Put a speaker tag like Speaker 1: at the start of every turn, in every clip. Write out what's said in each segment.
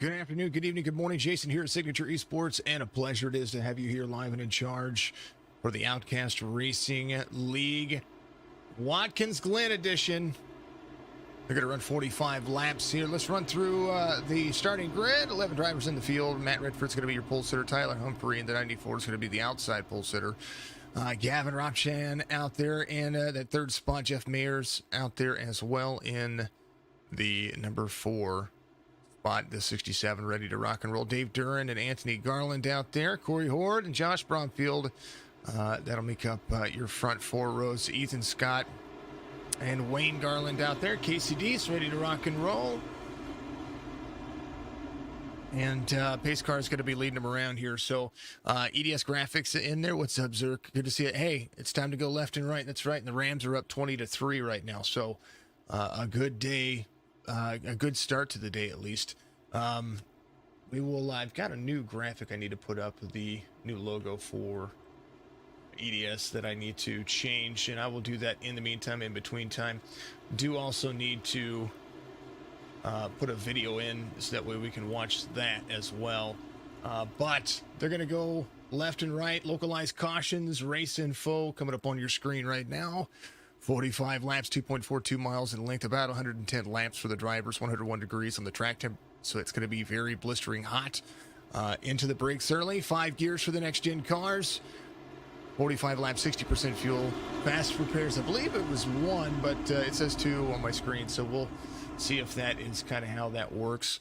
Speaker 1: Good afternoon, good evening, good morning. Jason here at Signature Esports, and a pleasure it is to have you here live and in charge for the OUTCAST Racing League Watkins Glen edition. They're going to run 45 laps here. Let's run through the starting grid. 11 drivers in the field. Matt Redford's going to be your pole sitter. Tyler Humphrey in the 94 is going to be the outside pole sitter. Gavin Ropchan out there in that third spot. Jeff Mayers out there as well in the number 4 spot, the 67, ready to rock and roll. Dave Duran and Anthony Garland out there. Corey Horde and Josh Bromfield. That'll make up your front 4 rows. Ethan Scott and Wayne Garland out there. Casey Deese ready to rock and roll. And pace car is going to be leading them around here. So EDS Graphics in there. What's up, Zerk? Good to see it. Hey, it's time to go left and right. That's right. And the Rams are up 20-3 right now. So a good day. A good start to the day, at least. I've got a new graphic I need to put up, the new logo for EDS that I need to change, and I will do that in the meantime, in between time. Do also need to put a video in so that way we can watch that as well. But they're going to go left and right. Localized cautions, race info coming up on your screen right now. 45 laps, 2.42 miles in length, about 110 laps for the drivers, 101 degrees on the track temp, so it's going to be very blistering hot. Into the brakes early, 5 gears for the next-gen cars, 45 laps, 60% fuel. Fast repairs, I believe it was 1, but it says 2 on my screen, so we'll see if that is kind of how that works,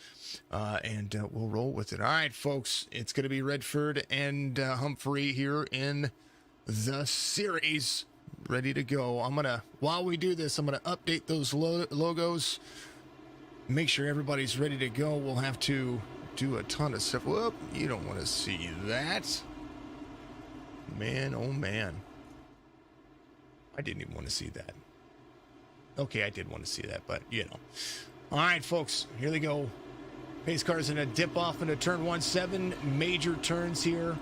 Speaker 1: and we'll roll with it. All right, folks, it's going to be Redford and Humphrey here in the series. Ready to go. While we do this, I'm gonna update those logos, make sure everybody's ready to go. We'll have to do a ton of stuff. Whoop, you don't want to see that. Man, oh man. I didn't even want to see that. Okay, I did want to see that, but you know. All right, folks, here they go. Pace car's gonna dip off into turn 1, 7 major turns here.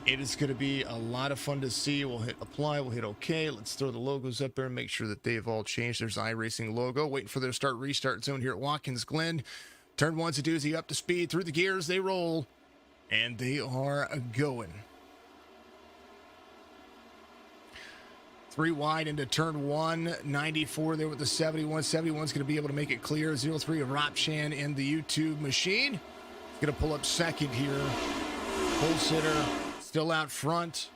Speaker 1: It is going to be a lot of fun to see. We'll hit apply. We'll hit OK. Let's throw the logos up there and make sure that they've all changed. There's iRacing logo. Waiting for their restart zone here at Watkins Glen. Turn 1's a doozy, up to speed. Through the gears, they roll. And they are going. 3 wide into turn 1. 94 there with the 71. 71's going to be able to make it clear. 03 of Ropchan in the YouTube machine. Going to pull up second here. Pole sitter. Still out front.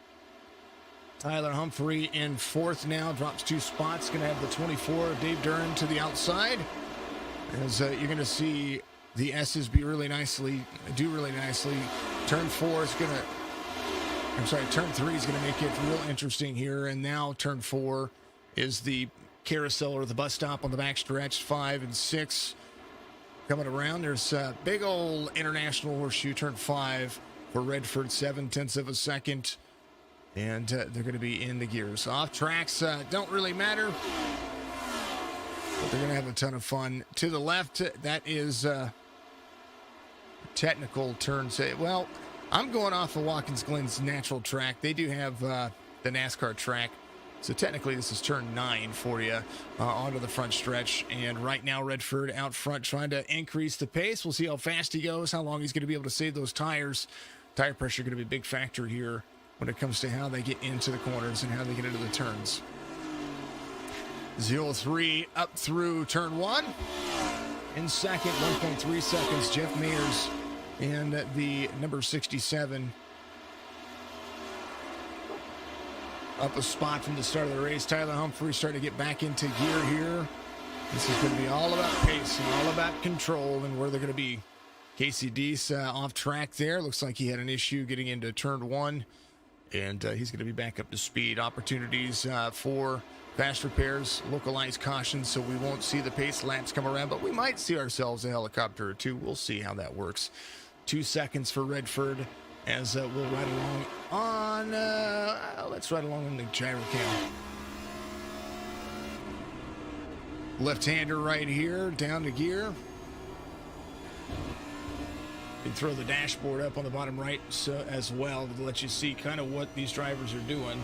Speaker 1: Tyler Humphrey in 4th now. Drops 2 spots. Going to have the 24 of Dave Duran to the outside. As you're going to see the S's do really nicely. Turn 4 is going to... turn 3 is going to make it real interesting here. And now turn 4 is the carousel or the bus stop on the back stretch. 5 and 6 coming around. There's a big old international horseshoe. Turn 5. For Redford, 7/10 of a second, and they're going to be in the gears. Off tracks don't really matter, but they're going to have a ton of fun. To the left, that is technical turns. Well, I'm going off of Watkins Glen's natural track. They do have the NASCAR track, so technically this is turn 9 for you onto the front stretch. And right now, Redford out front trying to increase the pace. We'll see how fast he goes, how long he's going to be able to save those tires. Tire pressure going to be a big factor here when it comes to how they get into the corners and how they get into the turns. 03 up through turn 1. In second, 1.3 seconds, Jeff Mayers and the number 67. Up a spot from the start of the race. Tyler Humphrey starting to get back into gear here. This is going to be all about pace and all about control and where they're going to be. Casey Deese off track there. Looks like he had an issue getting into turn 1, and he's going to be back up to speed. Opportunities for fast repairs, localized cautions, so we won't see the pace laps come around, but we might see ourselves a helicopter or 2. We'll see how that works. 2 seconds for Redford as we'll ride along on, let's ride along on the gyro cam. Left-hander right here, down to gear. And throw the dashboard up on the bottom right as well to let you see kind of what these drivers are doing.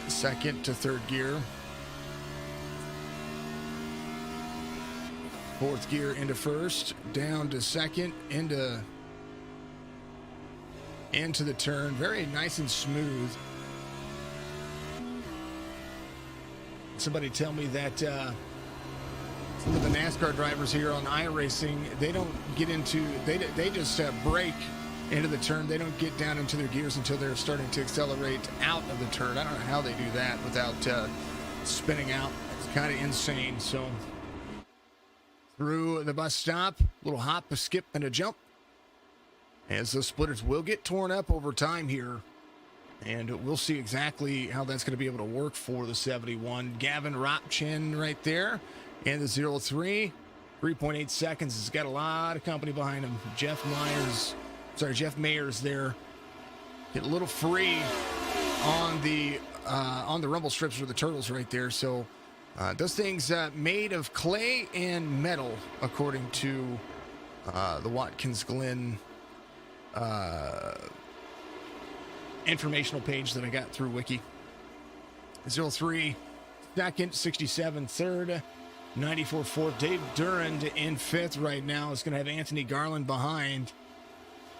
Speaker 1: 2nd to 3rd gear.
Speaker 2: Fourth gear into first, down to second, into the turn. Very nice and smooth. Somebody tell me that some of the NASCAR drivers here on iRacing, they don't get into, they just brake into the turn. They don't get down into their gears until they're starting to accelerate out of the turn. I don't know how they do that without spinning out. It's kind of insane. So through the bus stop, little hop, a skip, and a jump, as those splitters will get torn up over time here. And we'll see exactly how that's going to be able to work for the 71. Gavin Ropchin right there. And the 03, 3.8 seconds. He's got a lot of company behind him. Jeff Mayers there. Get a little free on the rumble strips for the turtles right there. So those things made of clay and metal, according to the Watkins Glen informational page that I got through Wiki. 03 second, 67 third, 94 fourth. Dave Durand in fifth right now is going to have Anthony Garland behind.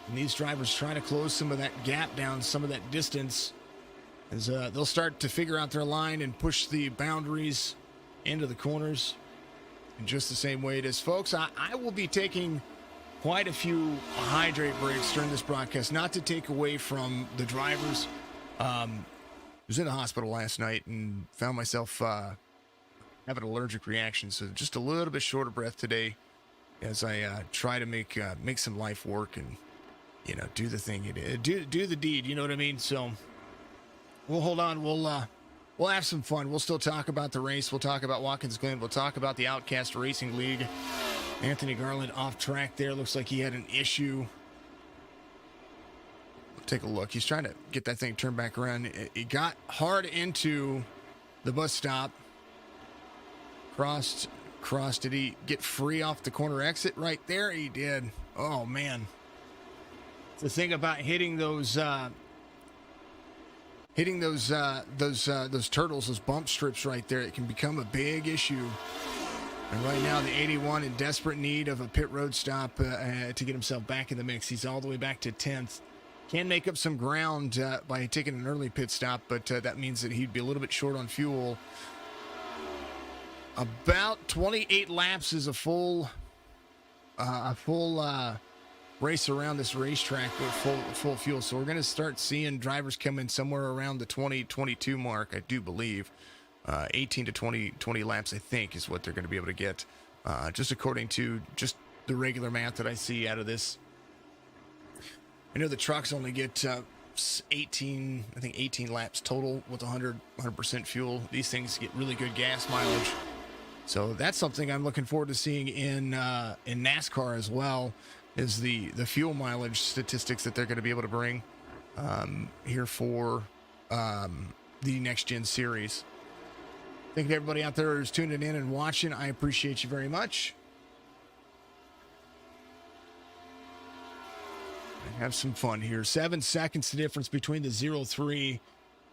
Speaker 2: And these drivers trying to close some of that gap down, some of that distance, as they'll start to figure out their line and push the boundaries into the corners in just the same way it is. Folks, I will be taking quite a few hydrate breaks during this broadcast, not to take away from the drivers. I was in the hospital last night and found myself having an allergic reaction, so just a little bit short of breath today as I try to make some life work and, you know, do the thing, do the deed, you know what I mean? So we'll hold on. We'll have some fun. We'll still talk about the race. We'll talk about Watkins Glen. We'll talk about the OUTCAST Racing League. Anthony Garland off track there. Looks like he had an issue. Take a look. He's trying to get that thing turned back around. He got hard into the bus stop. Crossed. Did he get free off the corner exit right there? He did. Oh, man. The thing about hitting those turtles, those bump strips right there, it can become a big issue. And right now, the 81 in desperate need of a pit road stop to get himself back in the mix. He's all the way back to 10th. Can make up some ground by taking an early pit stop, but that means that he'd be a little bit short on fuel. About 28 laps is a full race around this racetrack with full fuel. So we're going to start seeing drivers come in somewhere around the 20-22 mark, I do believe. 18 to 20 laps, I think, is what they're going to be able to get, just according to just the regular math that I see out of this. I know the trucks only get 18 laps total with 100% fuel. These things get really good gas mileage. So that's something I'm looking forward to seeing in NASCAR as well, is the fuel mileage statistics that they're going to be able to bring here for the Next Gen Series. Thank you to everybody out there who's tuning in and watching. I appreciate you very much. Have some fun here. 7 seconds the difference between the 03.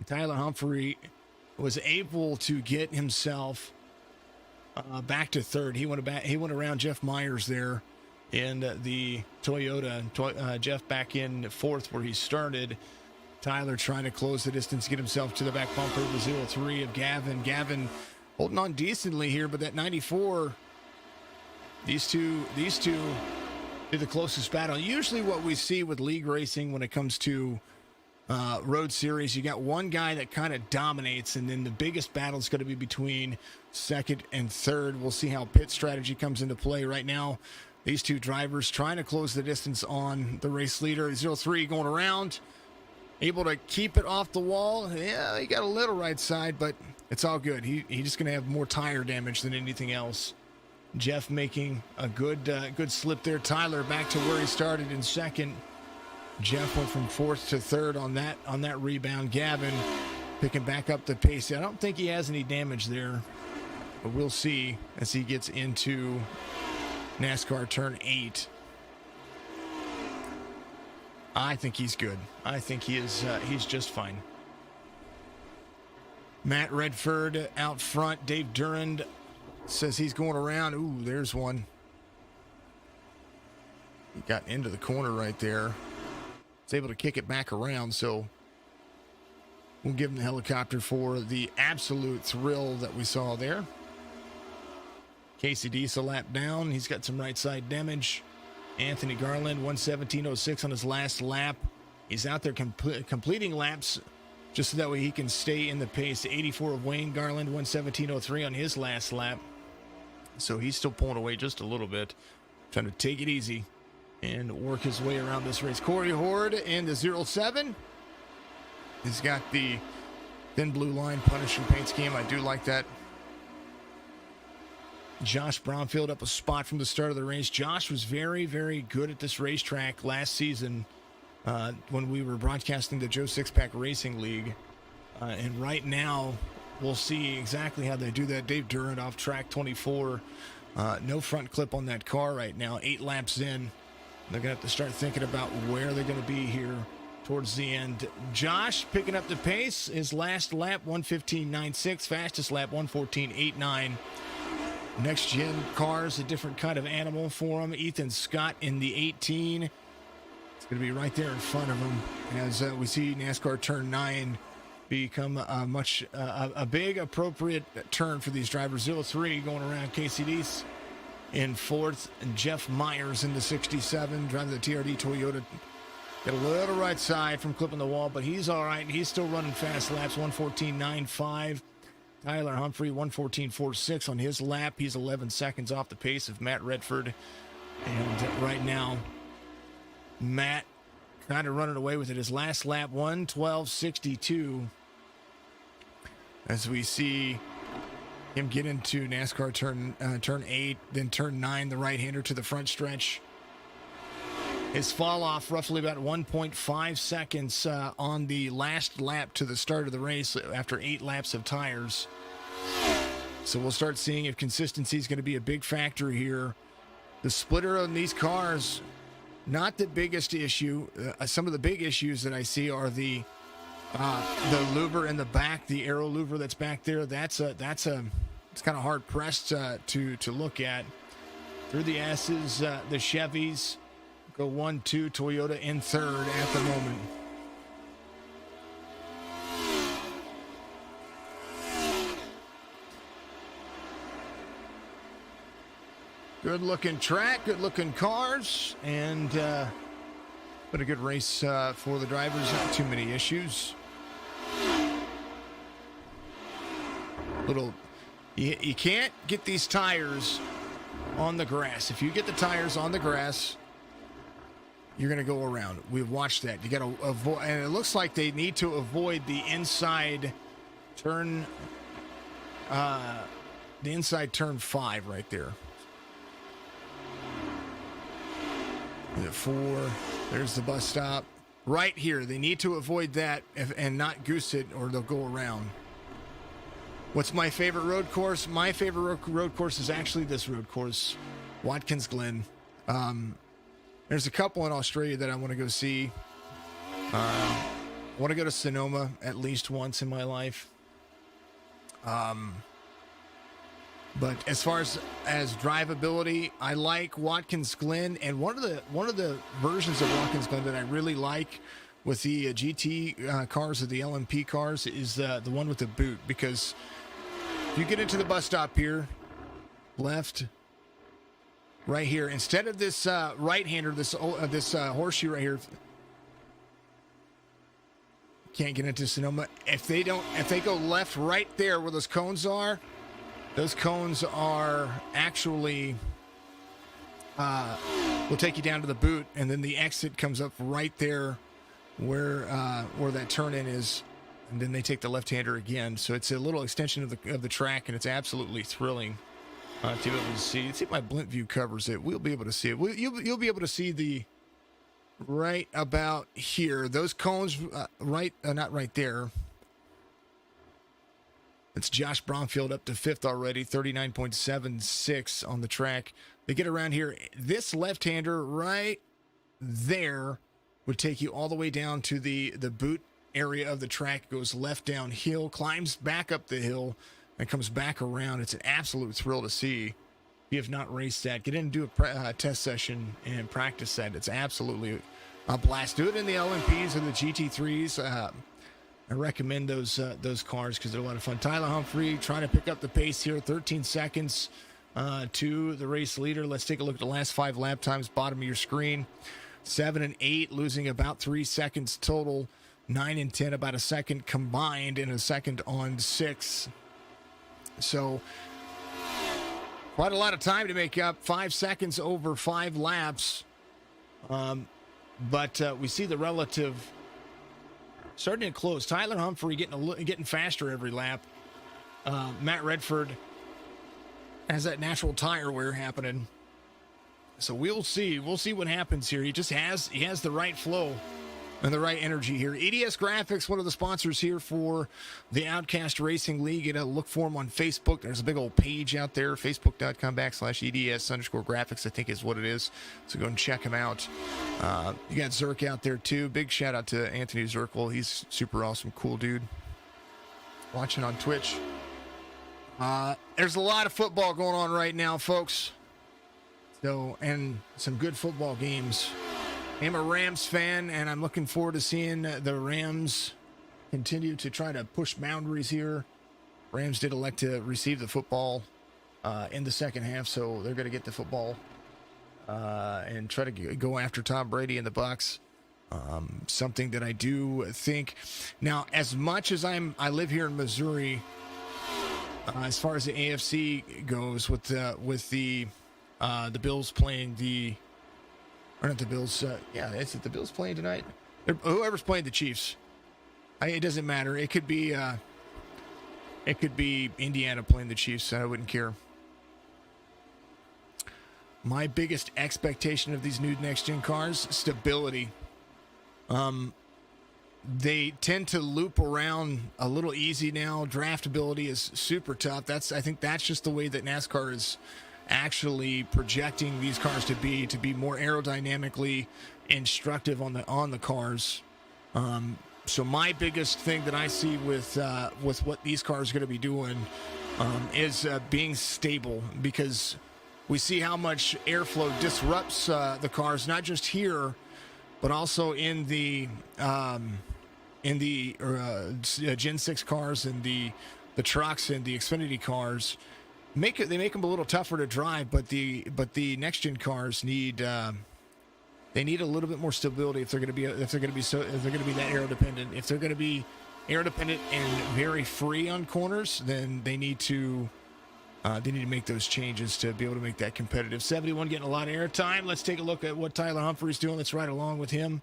Speaker 2: Tyler Humphrey was able to get himself back to third. He went around Jeff Myers there in the Toyota. Jeff back in fourth where he started. Tyler trying to close the distance, get himself to the back bumper. The 03 of Gavin. Gavin holding on decently here, but that 94, these two did the closest battle. Usually what we see with league racing when it comes to road series, you got one guy that kind of dominates, and then the biggest battle is going to be between second and third. We'll see how pit strategy comes into play. Right now, these two drivers trying to close the distance on the race leader. 03 going around, able to keep it off the wall. Yeah, he got a little right side, but it's all good. He's just going to have more tire damage than anything else. Jeff making a good slip there. Tyler back to where he started in second. Jeff went from fourth to third on that rebound. Gavin picking back up the pace. I don't think he has any damage there, but we'll see as he gets into NASCAR Turn 8. I think he's good. I think he is. He's just fine. Matt Redford out front. Dave Durand says he's going around. Ooh, there's one. He got into the corner right there. Was able to kick it back around, so we'll give him the helicopter for the absolute thrill that we saw there. Casey Deese a lap down. He's got some right side damage. Anthony Garland, 1:17.06 on his last lap. He's out there completing laps just so that way he can stay in the pace. 84 of Wayne Garland, 1:17.03 on his last lap. So he's still pulling away just a little bit, trying to take it easy and work his way around this race. Corey Horde in the 07. He's got the thin blue line punishing paint scheme. I do like that. Josh Brownfield up a spot from the start of the race. Josh was very, very good at this racetrack last season when we were broadcasting the Joe Sixpack Racing League. And right now, we'll see exactly how they do that. Dave Durant off track 24. No front clip on that car right now. 8 laps in. They're going to have to start thinking about where they're going to be here towards the end. Josh picking up the pace. His last lap, 1:15.96. Fastest lap, 1:14.89. Next gen cars, a different kind of animal for him. Ethan Scott in the 18. It's going to be right there in front of him as we see NASCAR Turn 9 become a big appropriate turn for these drivers. 03 going around. Casey Deese in 4th, and Jeff Myers in the 67 driving the TRD Toyota. Got a little right side from clipping the wall, but he's all right. He's still running fast laps. 1:14.95. Tyler Humphrey, 1:14.46 on his lap. He's 11 seconds off the pace of Matt Redford. And right now, Matt kind of running away with it. His last lap, 1:12.62. As we see him get into NASCAR turn 8, then turn 9, the right-hander to the front stretch. His fall off roughly about 1.5 seconds on the last lap to the start of the race after 8 laps of tires. So we'll start seeing if consistency is going to be a big factor here. The splitter on these cars, not the biggest issue. Some of the big issues that I see are the louver in the back, the aero louver that's back there. It's kind of hard pressed to look at. Through the S's, the Chevys go 1, 2, Toyota in 3rd at the moment. Good looking track, good looking cars, and but a good race for the drivers. Not too many issues. You can't get these tires on the grass. If you get the tires on the grass, you're going to go around. We've watched that. You got to avoid, and it looks like they need to avoid the inside turn 5 right there. The 4, there's the bus stop. Right here, they need to avoid that and not goose it, or they'll go around. What's my favorite road course? My favorite road course is actually this road course, Watkins Glen. There's a couple in Australia that I want to go see. I want to go to Sonoma at least once in my life. But as far as drivability, I like Watkins Glen, and one of the versions of Watkins Glen that I really like with the GT cars or the LMP cars is the one with the boot, because if you get into the bus stop here, left, right here, instead of this right-hander, this horseshoe right here, can't get into Sonoma. If they go left right there where those cones are actually will take you down to the boot, and then the exit comes up right there where that turn in is, and then they take the left-hander again. So it's a little extension of the track, and it's absolutely thrilling to be able to see. Let's see if my blimp view covers it. We'll be able to see it. You'll be able to see the right about here. Those cones, not right there. It's Josh Bromfield up to 5th already, 39.76 on the track. They get around here. This left-hander right there would take you all the way down to the boot area of the track. Goes left downhill, climbs back up the hill, and comes back around. It's an absolute thrill to see. you have not raced that, get in and do a test session and practice that. It's absolutely a blast. Do it in the LMPs and the GT3s. I recommend those cars because they're a lot of fun. Tyler Humphrey trying to pick up the pace here, 13 seconds to the race leader. Let's take a look at the last 5 lap times, bottom of your screen. 7 and 8, losing about 3 seconds total. 9 and 10, about a second combined, and a second on 6. So quite a lot of time to make up. 5 seconds over 5 laps. But we see the relative starting to close. Tyler Humphrey getting faster every lap. Matt Redford has that natural tire wear happening. So we'll see. We'll see what happens here. He has the right flow and the right energy here. EDS Graphics, one of the sponsors here for the OUTCAST Racing League. Get a look for them on Facebook. There's a big old page out there, facebook.com/EDS_graphics, I think is what it is. So go and check them out. You got Zerk out there too. Big shout out to Anthony Zirkle. He's super awesome, cool dude. Watching on Twitch. There's a lot of football going on right now, folks. So, and some good football games. I'm a Rams fan, and I'm looking forward to seeing the Rams continue to try to push boundaries here. Rams did elect to receive the football in the second half, so they're going to get the football and try to go after Tom Brady and the Bucs. Something that I do think. Now, as much as I live here in Missouri, as far as the AFC goes, with the Bills playing the. Or not the Bills. Is it the Bills playing tonight? Whoever's playing the Chiefs. It doesn't matter. It could be Indiana playing the Chiefs. I wouldn't care. My biggest expectation of these new next-gen cars, stability. They tend to loop around a little easy now. Draftability is super tough. I think that's just the way that NASCAR is actually projecting these cars to be more aerodynamically instructive on the cars. So my biggest thing that I see with what these cars are going to be doing is being stable, because we see how much airflow disrupts the cars, not just here, but also in the Gen 6 cars and the trucks and the Xfinity cars. They make them a little tougher to drive, but the next gen cars need a little bit more stability if they're going to be that aero dependent. If they're going to be aero dependent and very free on corners, then they need to make those changes to be able to make that competitive. 71 getting a lot of air time. Let's take a look at what Tyler Humphrey's doing. Let's ride along with him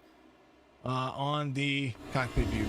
Speaker 2: on the cockpit view.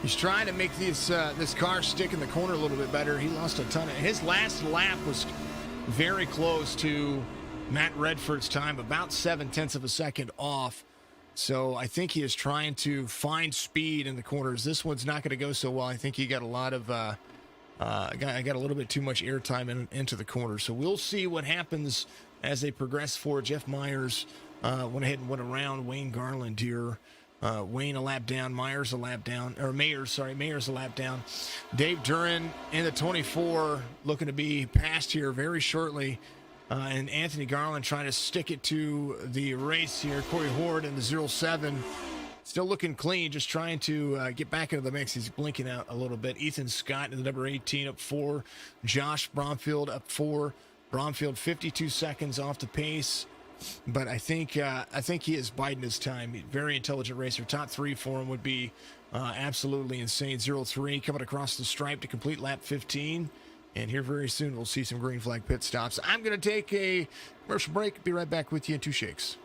Speaker 2: He's trying to make this car stick in the corner a little bit better. He lost a ton of. His last lap was very close to Matt Redford's time, about 0.7 of a second off. So I think he is trying to find speed in the corners. This one's not going to go so well. I think he got a lot of. I got a little bit too much airtime into the corner. So we'll see what happens as they progress forward. Jeff Myers went ahead and went around Wayne Garland here. Wayne a lap down, Mayer's a lap down. Mayer's a lap down. Dave Duran in the 24 looking to be passed here very shortly. And Anthony Garland trying to stick it to the race here. Corey Horde in the 07. Still looking clean, just trying to get back into the mix. He's blinking out a little bit. Ethan Scott in the number 18 up 4. Josh Bromfield up 4. Bromfield 52 seconds off the pace. but I think he is biding his time. Very intelligent racer. Top 3 for him would be absolutely insane. 0-3 coming across the stripe to complete lap 15. And here very soon we'll see some green flag pit stops. I'm going to take a commercial break. Be right back with you in 2 shakes.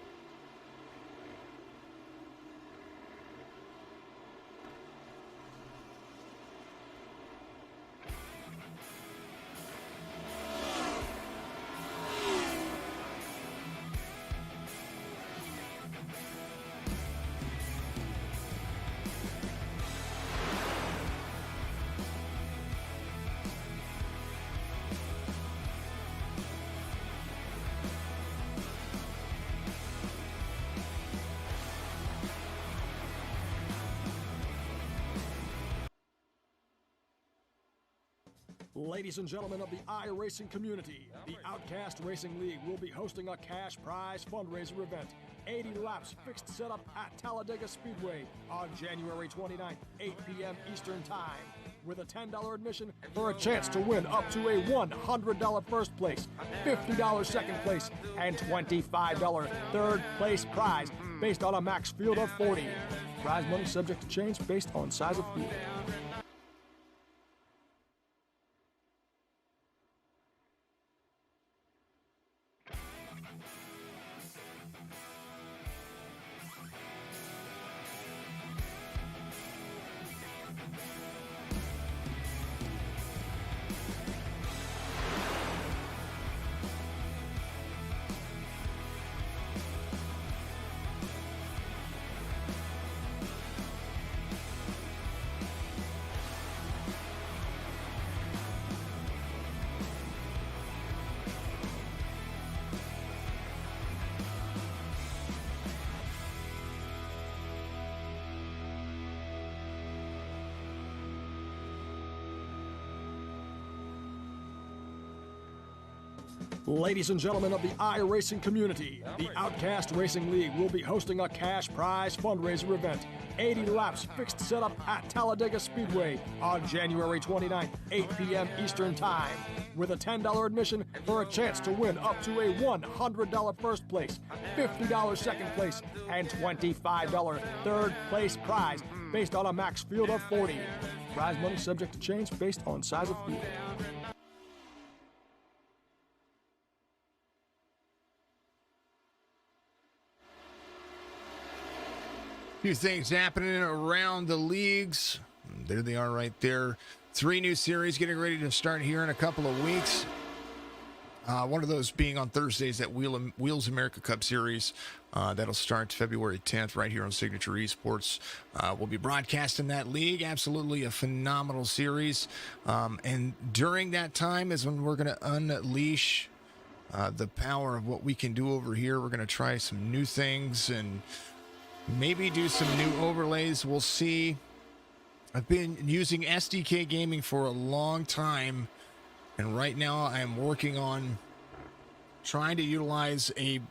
Speaker 3: Ladies and gentlemen of the iRacing community, the OUTCAST Racing League will be hosting a cash prize fundraiser event. 80 laps fixed setup at Talladega Speedway on January 29th, 8 p.m. Eastern Time, with a $10 admission for a chance to win up to a $100 first place, $50 second place, and $25 third place prize based on a max field of 40. Prize money subject to change based on size of field. Ladies and gentlemen of the iRacing community, the OUTCAST Racing League will be hosting a cash prize fundraiser event. 80 laps fixed setup at Talladega Speedway on January 29th, 8 p.m. Eastern Time, with a $10 admission for a chance to win up to a $100 first place, $50 second place, and $25 third place prize based on a max field of 40. Prize money subject to change based on size of field.
Speaker 2: Few things happening around the leagues. There they are right there. 3 new series getting ready to start here in a couple of weeks. One of those being on Thursdays, that Wheels America Cup Series. That'll start February 10th right here on Signature Esports. We'll be broadcasting that league. Absolutely a phenomenal series. And during that time is when we're going to unleash the power of what we can do over here. We're going to try some new things and maybe do some new overlays. We'll see. I've been using SDK Gaming for a long time, and right now I am working on trying to utilize a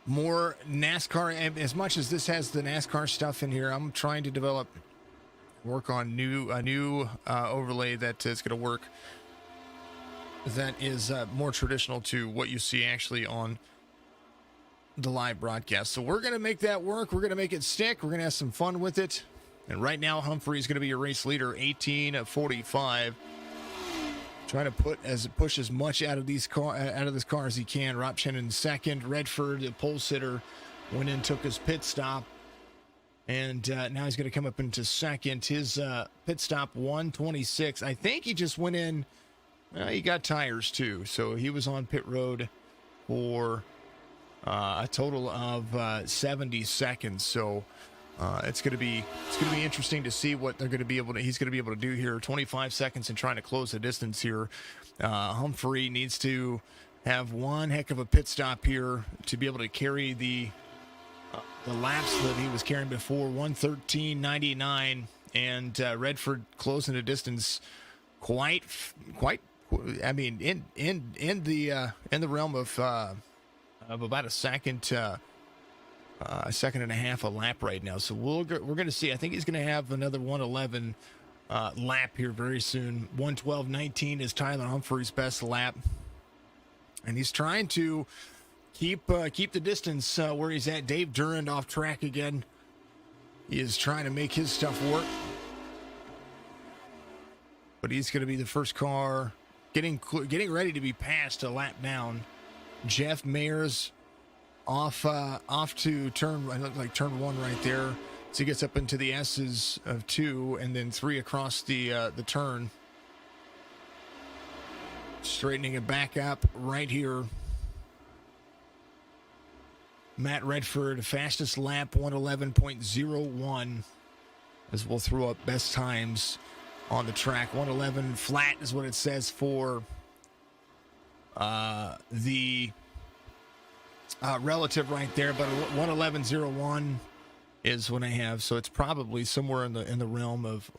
Speaker 2: more NASCAR. As much as this has the NASCAR stuff in here, I'm trying to work on a new overlay that is going to work, that is more traditional to what you see actually on the live broadcast. So we're going to make that work. We're going to make it stick. We're going to have some fun with it. And right now, Humphrey is going to be your race leader, 18 of 45. Trying to push as much out of this car as he can. Rob Chen in second. Redford, the pole sitter, went in, took his pit stop. And now he's going to come up into second. His pit stop, 1:26. I think he just went in. He got tires too. So he was on pit road for a total of 70 seconds. So it's going to be interesting to see what he's going to be able to do here. 25 seconds and trying to close the distance here. Humphrey needs to have one heck of a pit stop here to be able to carry the laps that he was carrying before. 1:13.99, and Redford closing the distance quite. I mean, in the realm of about a second and a half a lap right now. So we're going to see. I think he's going to have another 1:11 lap here very soon. 1:12.19 is Tyler Humphrey's best lap, and he's trying to keep the distance where he's at. Dave Durand off track again. He is trying to make his stuff work. But he's going to be the first car getting ready to be passed a lap down. Jeff Mayers off to turn, I look like turn 1 right there. So he gets up into the S's of 2 and then 3 across the turn. Straightening it back up right here. Matt Redford, fastest lap, 111.01, as we'll throw up best times on the track. 111 flat is what it says for the relative right there, but 111.01 is what I have, so it's probably somewhere in the realm of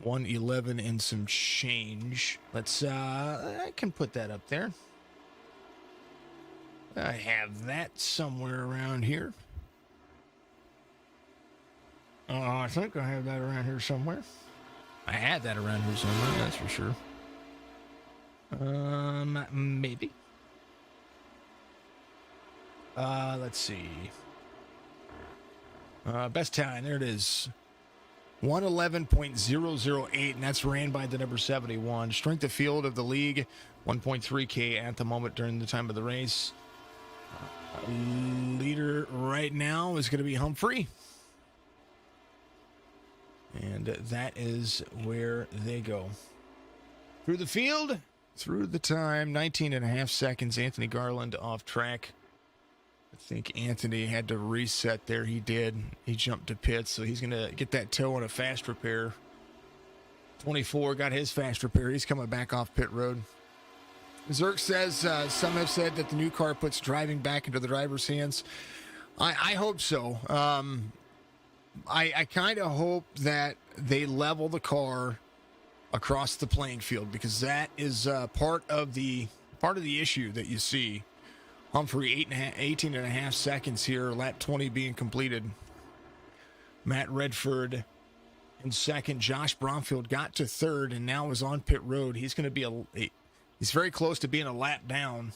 Speaker 2: 111 and some change. Let's I can put that up there. I have that somewhere around here. I think I have that around here somewhere. I had that around here somewhere, that's for sure. Maybe. Let's see. Best time, there it is. 111.008, and that's ran by the number 71. Strength of field of the league, 1.3K at the moment during the time of the race. Leader right now is going to be Humphrey. And that is where they go. Through the field, through the time, 19 and a half seconds. Anthony Garland off track. I think Anthony had to reset there. He did. He jumped to pits, so he's going to get that toe on a fast repair. 24 got his fast repair. He's coming back off pit road. Zerk says some have said that the new car puts driving back into the driver's hands. I hope so. I kind of hope that they level the car across the playing field, because that is part of the issue that you see. Humphrey 18 and a half seconds here, lap 20 being completed. Matt Redford in second. Josh Bromfield got to third and now is on pit road. He's going to be he's very close to being a lap down.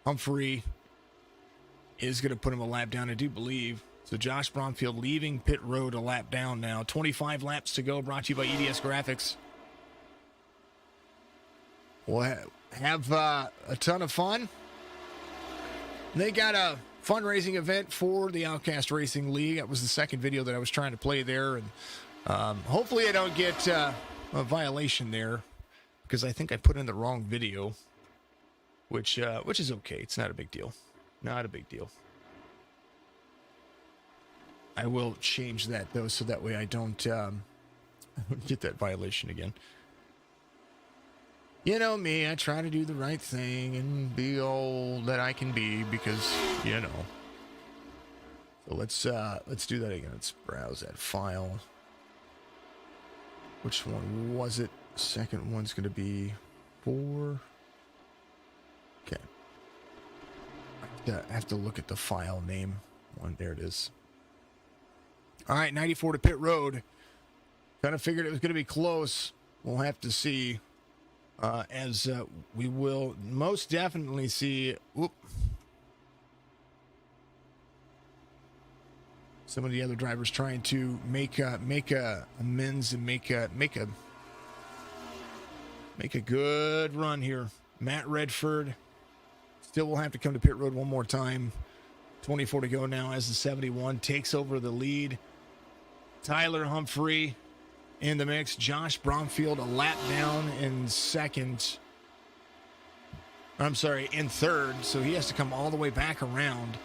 Speaker 2: Humphrey is going to put him a lap down, I do believe. So Josh Bromfield leaving pit road a lap down now. 25 laps to go, brought to you by EDS Graphics. We'll have a ton of fun. They got a fundraising event for the OUTCAST Racing League. That was the second video that I was trying to play there. And hopefully I don't get a violation there, because I think I put in the wrong video, which is okay. It's not a big deal. Not a big deal. I will change that, though, so that way I don't get that violation again. You know me, I try to do the right thing and be all that I can be, because, you know. So let's do that again. Let's browse that file. Which one was it? Second one's going to be 4. Okay. I have to look at the file name. There it is. All right, 94 to pit road. Kind of figured it was going to be close. We'll have to see. As we will most definitely see. Some of the other drivers trying to make amends and make a good run here. Matt Redford still will have to come to pit road one more time. 24 to go now as the 71 takes over the lead. Tyler Humphrey in the mix. Josh Bromfield a lap down in second. I'm sorry, in third. So he has to come all the way back around.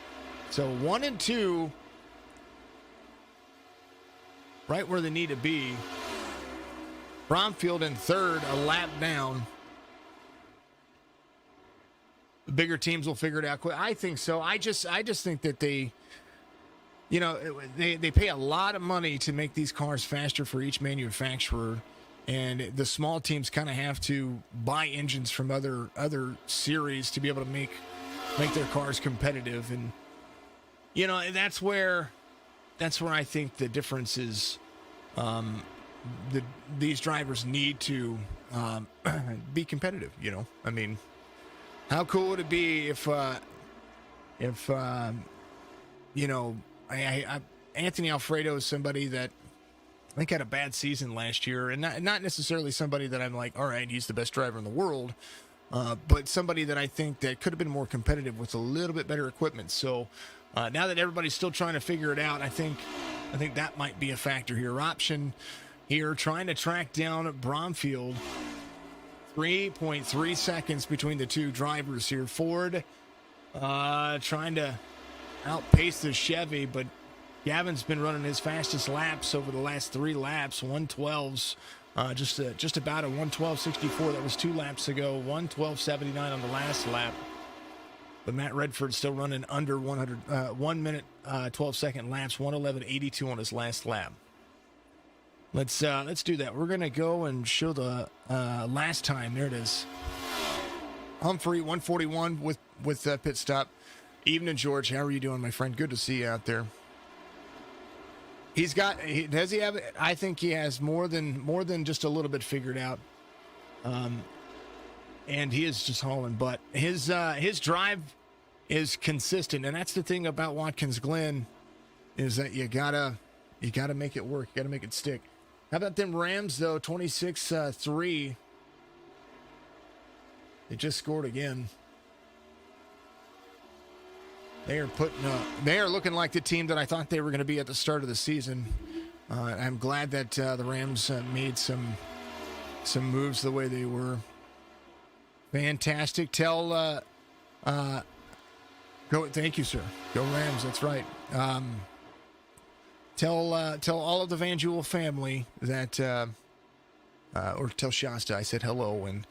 Speaker 2: So 1 and 2, right where they need to be. Bromfield in third, a lap down. The bigger teams will figure it out quick. I think so. I just think that they pay a lot of money to make these cars faster for each manufacturer, and the small teams kind of have to buy engines from other series to be able to make their cars competitive. And that's where I think the difference is. These drivers need to be competitive. I mean, how cool would it be if if you know, Anthony Alfredo is somebody that I think had a bad season last year, and not necessarily somebody that I'm like, all right, he's the best driver in the world, but somebody that I think that could have been more competitive with a little bit better equipment. So now that everybody's still trying to figure it out, I think that might be a factor here. Option here, trying to track down Bromfield. 3.3 seconds between the two drivers here. Ford trying to outpace the Chevy, but Gavin's been running his fastest laps over the last 3 laps, 112s, just about a 112.64. That was 2 laps ago, 112.79 on the last lap. But Matt Redford's still running under 100, 1 minute, 12 second laps, 111.82 on his last lap. Let's do that. We're gonna go and show the last time. There it is. Humphrey 141 with pit stop. Evening, George. How are you doing, my friend? Good to see you out there. Does he have? I think he has more than just a little bit figured out. And he is just hauling butt. His drive is consistent, and that's the thing about Watkins Glen, is that you gotta make it work. You gotta make it stick. How about them Rams though? 26-3. They just scored again. They are looking like the team that I thought they were going to be at the start of the season. I'm glad that the Rams made some moves the way they were. Fantastic. Thank you, sir. Go Rams. That's right. Tell all of the Van Jewel family that, or tell Shasta I said hello and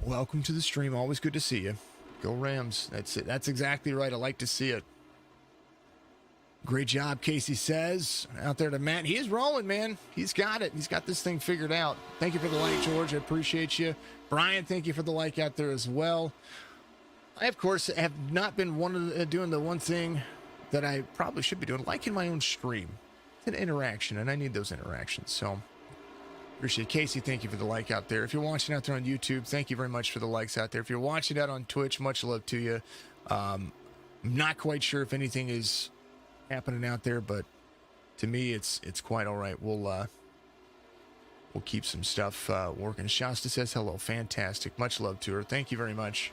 Speaker 2: welcome to the stream. Always good to see you. Go Rams. That's it. That's exactly right. I like to see it. Great job, Casey says. Out there to Matt. He is rolling, man. He's got it. He's got this thing figured out. Thank you for the like, George. I appreciate you. Brian, thank you for the like out there as well. I, of course, have not been doing the one thing that I probably should be doing, liking my own stream. It's an interaction, and I need those interactions. So, appreciate it. Casey, thank you for the like out there. If you're watching out there on YouTube, thank you very much for the likes out there. If you're watching out on Twitch, much love to you. I'm not quite sure if anything is happening out there, but to me, it's quite all right. We'll keep some stuff working. Shasta says hello. Fantastic. Much love to her. Thank you very much.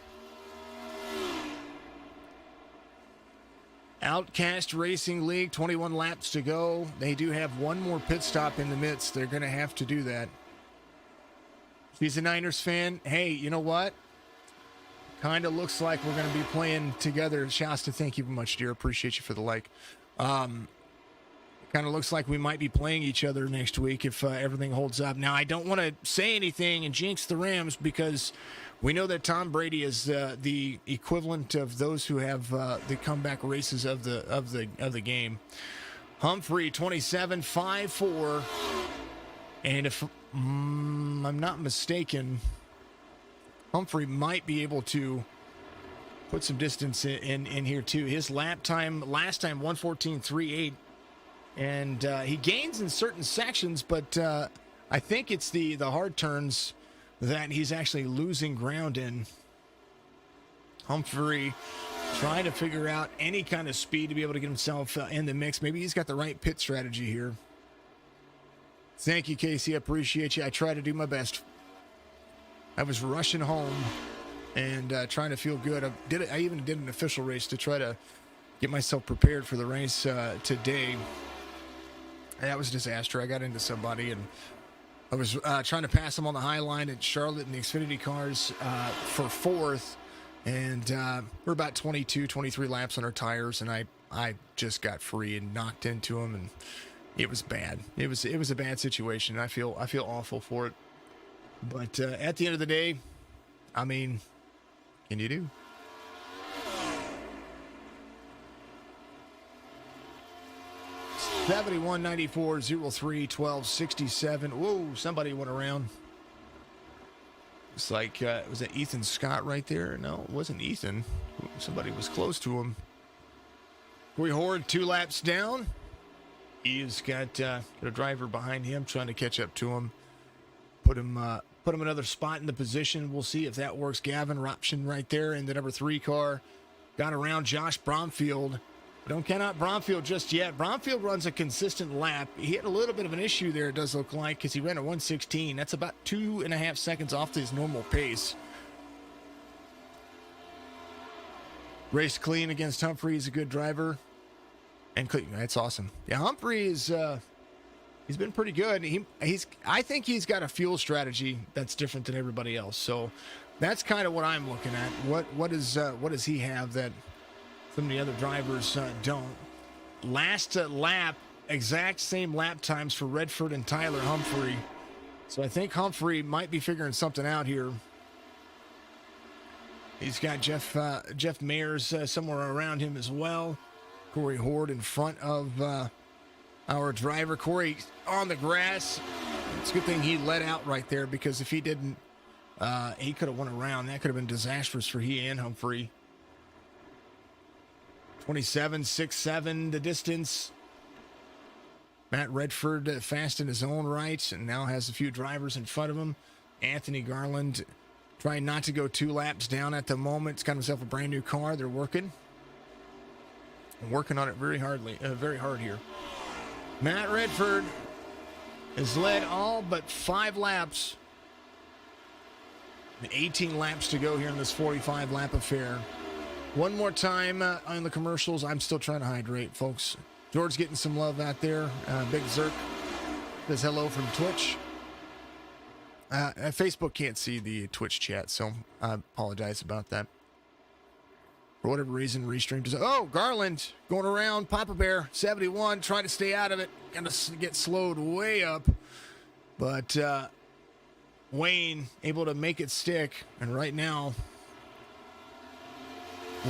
Speaker 2: Outcast Racing League, 21 laps to go. They do have one more pit stop in the midst. They're going to have to do that. He's a Niners fan. Hey, you know what? Kind of looks like we're going to be playing together. Shasta, thank you very much, dear. Appreciate you for the like. Kind of looks like we might be playing each other next week if everything holds up. Now, I don't want to say anything and jinx the Rams because we know that Tom Brady is the equivalent of those who have the comeback races of the game. Humphrey 27.54, and if I'm not mistaken, Humphrey might be able to put some distance in here too. His lap time last time 1:14.38, and he gains in certain sections, but I think it's the hard turns that he's actually losing ground in. Humphrey trying to figure out any kind of speed to be able to get himself in the mix. Maybe he's got the right pit strategy here. Thank you, Casey. I appreciate you. I try to do my best. I was rushing home and trying to feel good. I even did an official race to try to get myself prepared for the race today. That was a disaster. I got into somebody and I was trying to pass him on the high line at Charlotte in the Xfinity cars for fourth, and we're about 22, 23 laps on our tires, and I just got free and knocked into him, and it was bad. It was a bad situation. I feel awful for it, but at the end of the day, I mean, what can you do? $71.94.03.12.67. Whoa, somebody went around. It's like, was that Ethan Scott right there? No, it wasn't Ethan. Somebody was close to him. Corey Horde 2 laps down. He's got a driver behind him trying to catch up to him. Put him another spot in the position. We'll see if that works. Gavin Roption right there in the number 3 car. got around Josh Bromfield. Don't count out Bromfield just yet. Bromfield runs a consistent lap. He had a little bit of an issue there, it does look like, because he ran a 1:16. That's about 2.5 seconds off his normal pace. Raced clean against Humphrey. He's a good driver. And clean. That's awesome. Yeah, Humphrey is he's been pretty good. I think he's got a fuel strategy that's different than everybody else. So that's kind of what I'm looking at. What does he have that some of the other drivers don't? Last lap, exact same lap times for Redford and Tyler Humphrey. So I think Humphrey might be figuring something out here. He's got Jeff Mayers somewhere around him as well. Corey Horde in front of our driver. Corey on the grass. It's a good thing he let out right there, because if he didn't, he could have won around. That could have been disastrous for he and Humphrey. 27.67 the distance. Matt Redford fast in his own right and now has a few drivers in front of him. Anthony Garland trying not to go 2 laps down at the moment. He's got himself a brand new car. They're working on it very hard here. Matt Redford has led all but 5 laps. 18 laps to go here in this 45 lap affair. One more time on the commercials. I'm still trying to hydrate, folks. George getting some love out there. Big Zerk says hello from Twitch. Facebook can't see the Twitch chat, so I apologize about that. For whatever reason, Restream does. Oh, Garland going around Papa Bear 71, trying to stay out of it. Gonna get slowed way up, but Wayne able to make it stick. And right now,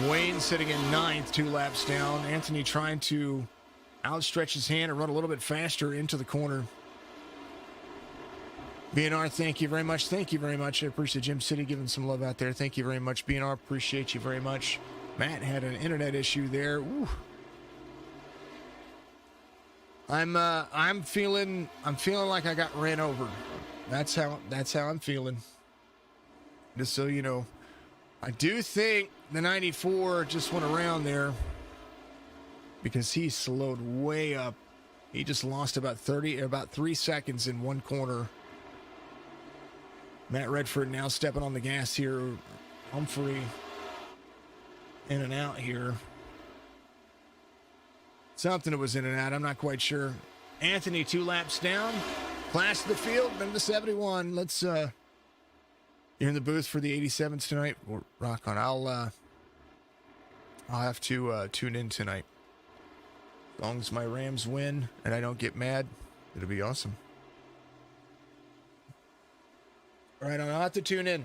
Speaker 2: Wayne sitting in 9th, 2 laps down. Anthony trying to outstretch his hand and run a little bit faster into the corner. BNR, thank you very much. Thank you very much. I appreciate Jim City giving some love out there. Thank you very much, BNR. Appreciate you very much. Matt had an internet issue there. Ooh. I'm feeling like I got ran over. That's how I'm feeling. Just so you know. I do think the 94 just went around there because he slowed way up. He just lost about 3 seconds in one corner. Matt Redford now stepping on the gas here. Humphrey in and out here. Something that was in and out. I'm not quite sure. Anthony 2 laps down. Class of the field, number 71. Let's you're in the booth for the 87s tonight. We'll rock on. I'll have to tune in tonight. As long as my Rams win and I don't get mad, it'll be awesome. All right, I'll have to tune in.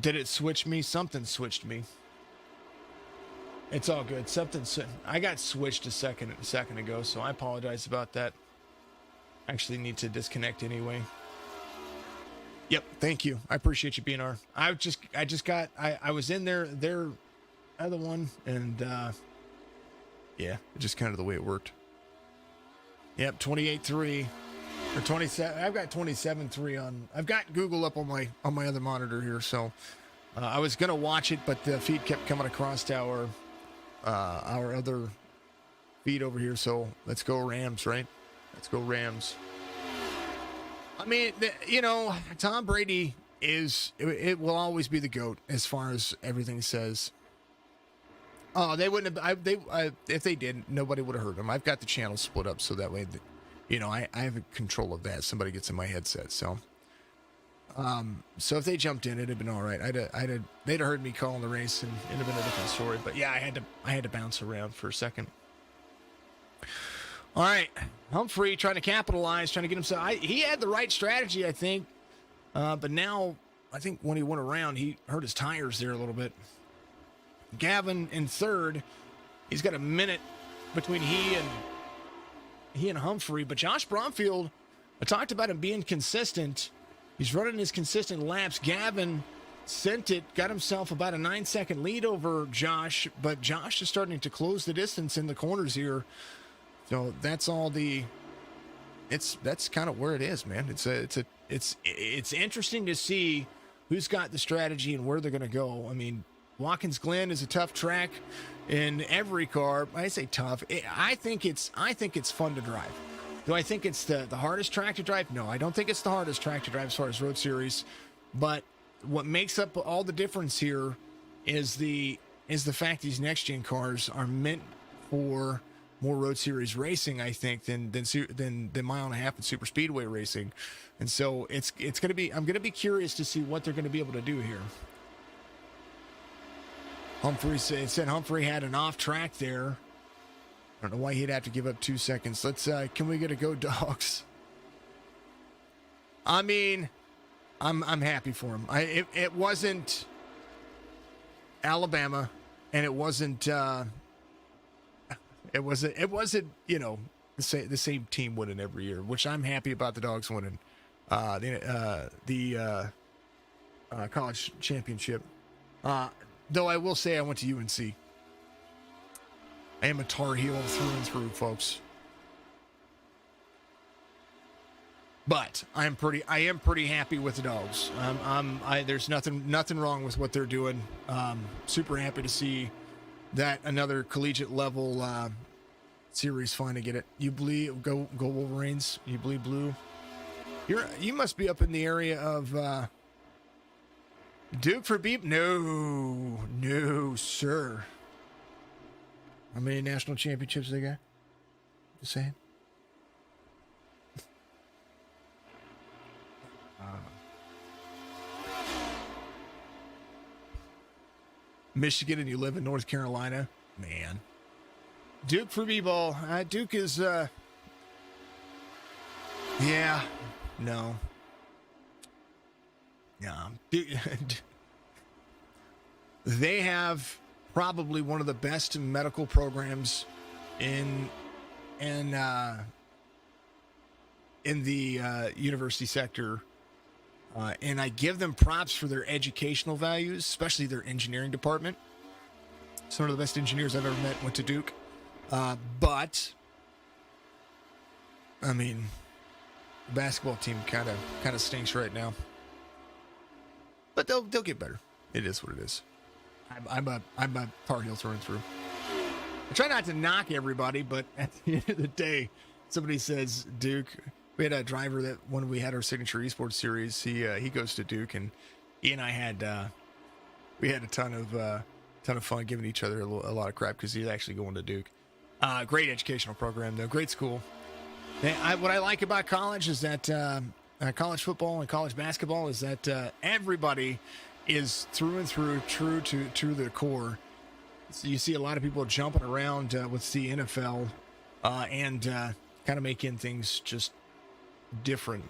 Speaker 2: Did it switch me? Something switched me. It's all good. I got switched a second ago, so I apologize about that. Actually need to disconnect anyway. Yep, thank you. I appreciate you, BNR. I was in their other one, and yeah, just kind of the way it worked. Yep, 28.3 or 27. I've got 27.3 on. I've got Google up on my other monitor here, so I was gonna watch it, but the feed kept coming across our other feed over here. So let's go Rams, right? Let's go Rams. I mean, Tom Brady it will always be the GOAT as far as everything says. Oh, they wouldn't have. If they did, nobody would have heard them. I've got the channel split up so that way, I have control of that. Somebody gets in my headset, so if they jumped in, it'd have been all right. They'd have heard me calling the race, and it'd have been a different story. But yeah, I had to bounce around for a second. All right, Humphrey trying to capitalize, trying to get himself. He had the right strategy, I think, but now I think when he went around, he hurt his tires there a little bit. Gavin in third. He's got a minute between he and Humphrey, but Josh Bromfield, I talked about him being consistent. He's running his consistent laps. Gavin sent it, got himself about a 9-second lead over Josh, but Josh is starting to close the distance in the corners here. So that's kind of where it is, man. It's interesting to see who's got the strategy and where they're going to go. I mean, Watkins Glen is a tough track in every car. I say tough. I think it's fun to drive. Do I think it's the hardest track to drive? No, I don't think it's the hardest track to drive as far as road series. But what makes up all the difference here is the fact these next gen cars are meant for more road series racing, I think, than mile and a half and super speedway racing. And so it's going to be, I'm going to be curious to see what they're going to be able to do here. It said Humphrey had an off track there. I don't know why he'd have to give up 2 seconds. Can we get a go dogs? I mean, I'm happy for him. It wasn't Alabama, and it wasn't the same team winning every year, which I'm happy about the dogs winning the college championship. Though I will say I went to UNC. I am a Tar Heel through and through, folks. But I am pretty happy with the dogs. There's nothing wrong with what they're doing. Super happy to see that another collegiate level series finally get it. You bleed, go Wolverines. You bleed blue. You must be up in the area of Duke for beep. No, sir. How many national championships they got? Just saying. Michigan, and you live in North Carolina, man. Duke for b-ball. Duke is, yeah, no. They have probably one of the best medical programs in the university sector. And I give them props for their educational values, especially their engineering department. Some of the best engineers I've ever met went to Duke. But, I mean, the basketball team kind of stinks right now. But they'll get better. It is what it is. I'm a Tar Heel through and through. I try not to knock everybody, but at the end of the day, somebody says Duke. We had a driver that when we had our signature esports series, he goes to Duke, and he and I had we had a ton of fun giving each other a lot of crap because he's actually going to Duke. Great educational program though, great school. What I like about college is that college football and college basketball is that everybody is through and through true to the core. So you see a lot of people jumping around with the NFL and kind of making things just different.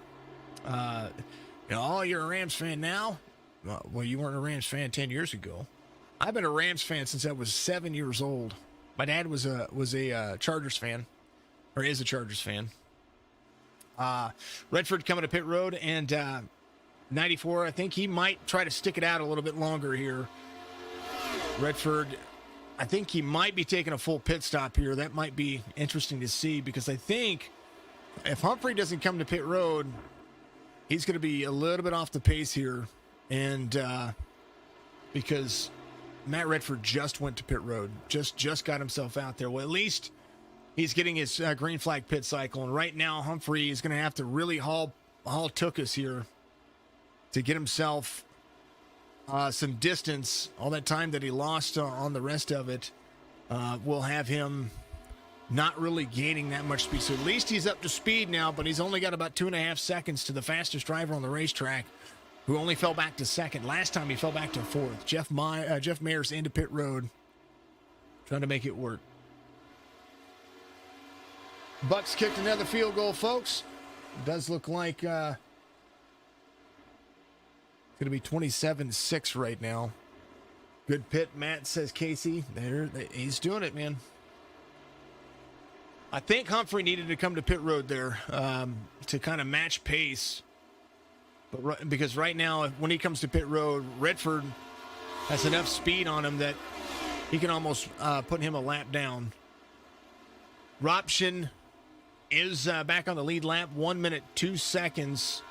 Speaker 2: You're a Rams fan now? Well, you weren't a Rams fan 10 years ago. I've been a Rams fan since I was 7 years old. My dad was a Chargers fan, or is a Chargers fan. Redford coming to pit road, and 94, I think he might try to stick it out a little bit longer here. Redford, I think he might be taking a full pit stop here. That might be interesting to see, because I think if Humphrey doesn't come to pit road, he's going to be a little bit off the pace here. And because Matt Redford just went to pit road, just got himself out there. Well, at least he's getting his green flag pit cycle. And right now, Humphrey is going to have to really haul Tookus here to get himself some distance. All that time that he lost on the rest of it will have him not really gaining that much speed. So at least he's up to speed now, but he's only got about 2.5 seconds to the fastest driver on the racetrack, who only fell back to second. Last time he fell back to fourth. Jeff Mayers into pit road, trying to make it work. Bucks kicked another field goal, folks. It does look like it's going to be 27-6 right now. Good pit, Matt, says Casey. He's doing it, man. I think Humphrey needed to come to pit road there to kind of match pace But because right now, when he comes to pit road, Redford has enough speed on him that he can almost put him a lap down. Ropshin is back on the lead lap, 1 minute, 2 seconds.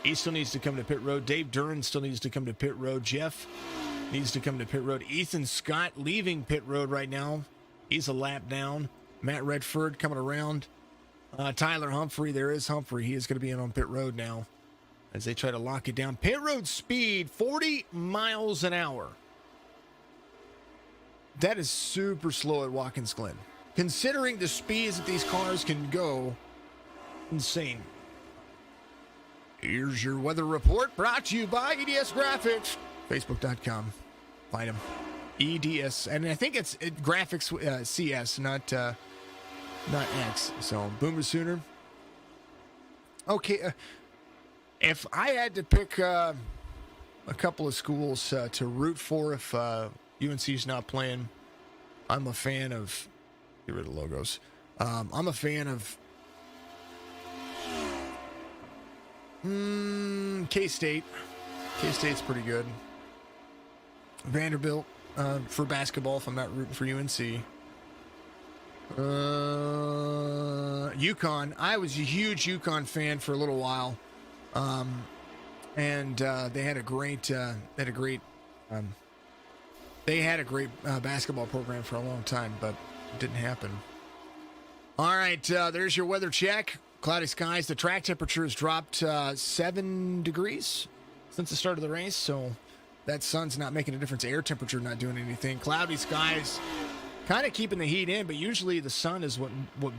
Speaker 2: He still needs to come to pit road. Dave Duran still needs to come to pit road. Jeff needs to come to pit road. Ethan Scott leaving pit road right now. He's a lap down. Matt Redford coming around. Tyler Humphrey, there is Humphrey. He is going to be in on pit road now as they try to lock it down. Pit road speed, 40 miles an hour. That is super slow at Watkins Glen. Considering the speeds that these cars can go, insane. Here's your weather report brought to you by EDS Graphics. Facebook.com. Find them. EDS. And I think it's Graphics CS, not X. So, Boomer Sooner. Okay. If I had to pick a couple of schools to root for if UNC's not playing, I'm a fan of... Get rid of logos. I'm a fan of K-State. K-State's pretty good. Vanderbilt for basketball if I'm not rooting for UNC. UConn. I was a huge UConn fan for a little while. And they had a great basketball program for a long time, but it didn't happen. All right, there's your weather check. Cloudy skies. The track temperature has dropped 7 degrees since the start of the race, so that sun's not making a difference. Air temperature not doing anything. Cloudy skies, kind of keeping the heat in, but usually the sun is what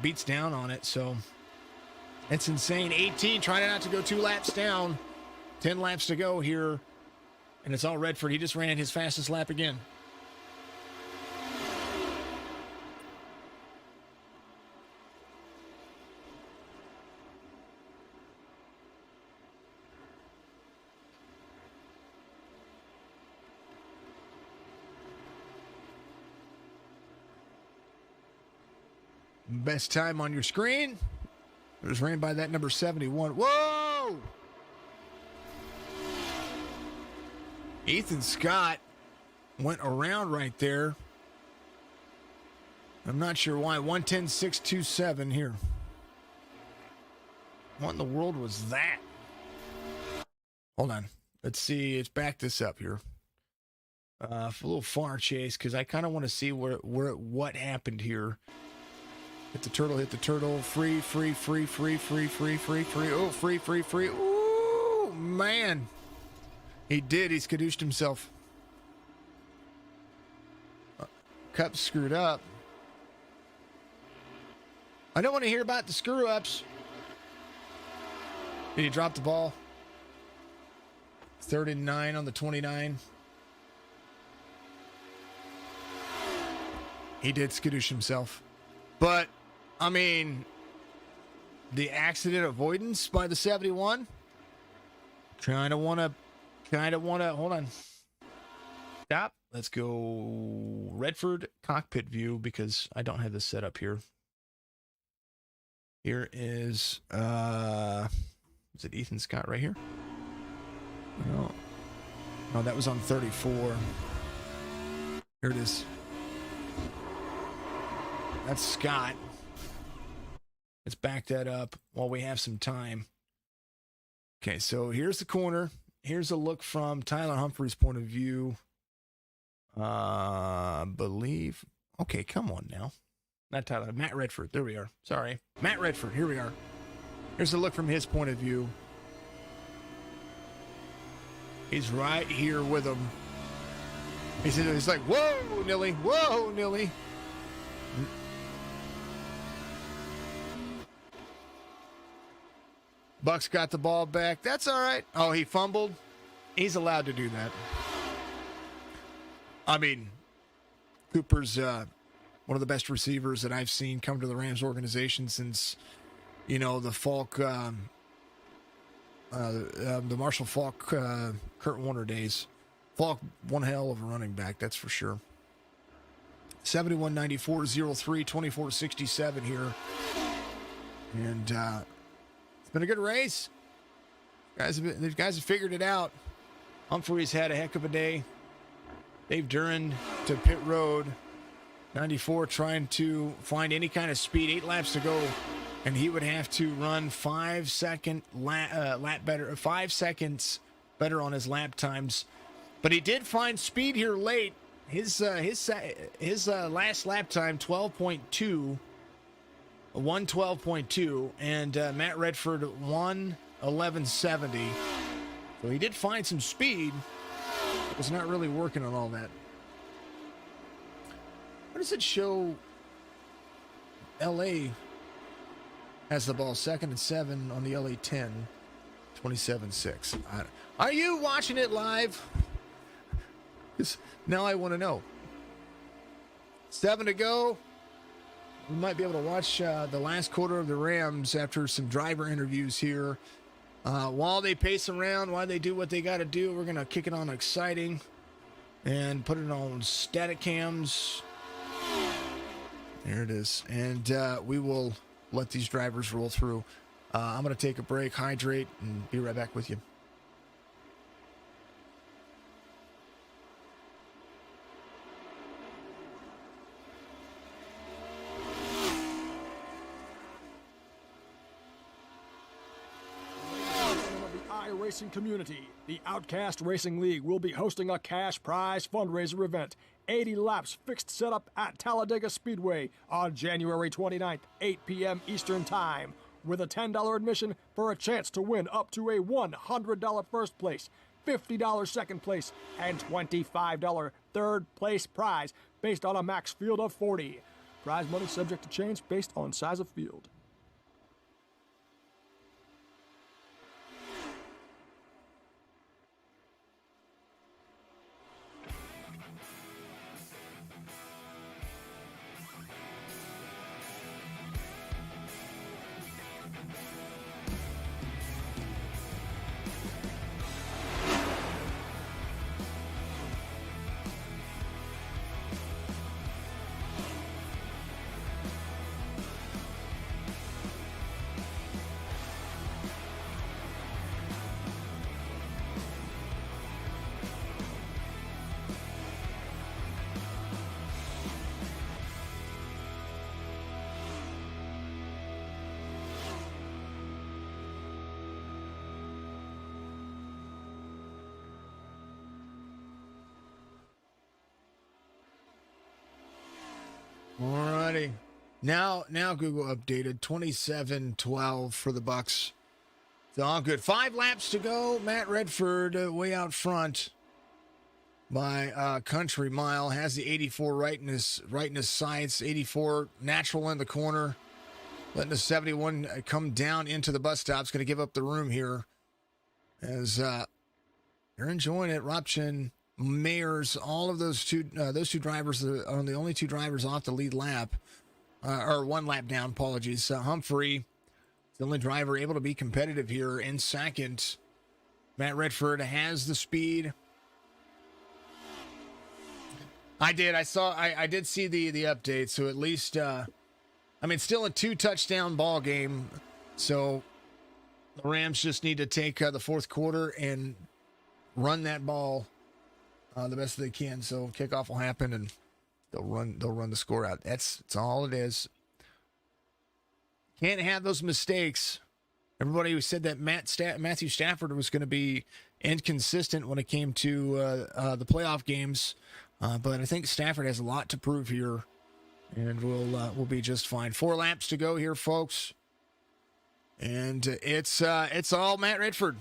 Speaker 2: beats down on it, so it's insane. 18, trying not to go 2 laps down. 10 laps to go here, and it's all Redford. He just ran his fastest lap again. Best time on your screen. It was ran by that number 71. Whoa! Ethan Scott went around right there. I'm not sure why. 110.627 here. What in the world was that? Hold on. Let's see. Let's back this up here. A little far, Chase, because I kind of want to see what happened here. Hit the turtle. Free. Oh, free. Ooh, man. He did. He skadooshed himself. Cup screwed up. I don't want to hear about the screw-ups. Did he drop the ball? 39 on the 29. He did skadoosh himself. But, I mean, the accident avoidance by the 71. Kind of want to, hold on. Stop. Let's go Redford cockpit view because I don't have this set up here. Here is it Ethan Scott right here? No, that was on 34. Here it is. That's Scott. Let's back that up while we have some time. Okay, so here's the corner. Here's a look from Tyler Humphrey's point of view. Believe. Okay, come on now. Not Tyler. Matt Redford. There we are. Sorry. Matt Redford. Here we are. Here's a look from his point of view. He's right here with him. He's like, whoa, Nilly. Whoa, Nilly. Buck's got the ball back. That's all right. Oh, he fumbled. He's allowed to do that. I mean, Cooper's one of the best receivers that I've seen come to the Rams organization since, the Falk, the Marshall Falk, Kurt Warner days. Falk, one hell of a running back, that's for sure. 71-94-03, 24-67 here. And it's been a good race. These guys have figured it out. Humphreys had a heck of a day. Dave Duran to pit road. 94 trying to find any kind of speed. 8 laps to go. And he would have to run 5 seconds better on his lap times. But he did find speed here late. His last lap time, 12.2. 112.2. And Matt Redford, 111.70. So he did find some speed. But was not really working on all that. What does it show? LA has the ball 2nd and 7 on the LA 10. 27-6. Are you watching it live? Now I want to know. 7 to go. We might be able to watch the last quarter of the Rams after some driver interviews here. While they pace around, while they do what they got to do, we're going to kick it on exciting and put it on static cams. There it is. And we will let these drivers roll through. I'm going to take a break, hydrate, and be right back with you.
Speaker 3: iRacing community, the OUTCAST Racing League will be hosting a cash prize fundraiser event. 80 laps fixed setup at Talladega Speedway on January 29th, 8 p.m. Eastern Time, with a $10 admission for a chance to win up to a $100 first place, $50 second place, and $25 third place prize based on a max field of 40. Prize money subject to change based on size of field.
Speaker 2: Alrighty. Now Google updated 27-12 for the Bucks. It's all good. 5 laps to go. Matt Redford way out front by country mile. Has the 84 right in his sights. 84 natural in the corner. Letting the 71 come down into the bus stop. It's going to give up the room here. As they're enjoying it. Robchin, Mayers, all of those two drivers are the only 2 drivers off the lead lap, or 1 lap down. Apologies. Humphrey, the only driver able to be competitive here in second. Matt Redford has the speed. I did see the update. So at least, still a 2 touchdown ball game. So the Rams just need to take the fourth quarter and run that ball the best they can. So kickoff will happen and they'll run the score out. That's all it is. Can't have those mistakes. Everybody who said that Matthew Stafford was going to be inconsistent when it came to the playoff games, but I think Stafford has a lot to prove here, and we'll be just fine. 4 laps to go here, folks, and it's all Matt Redford.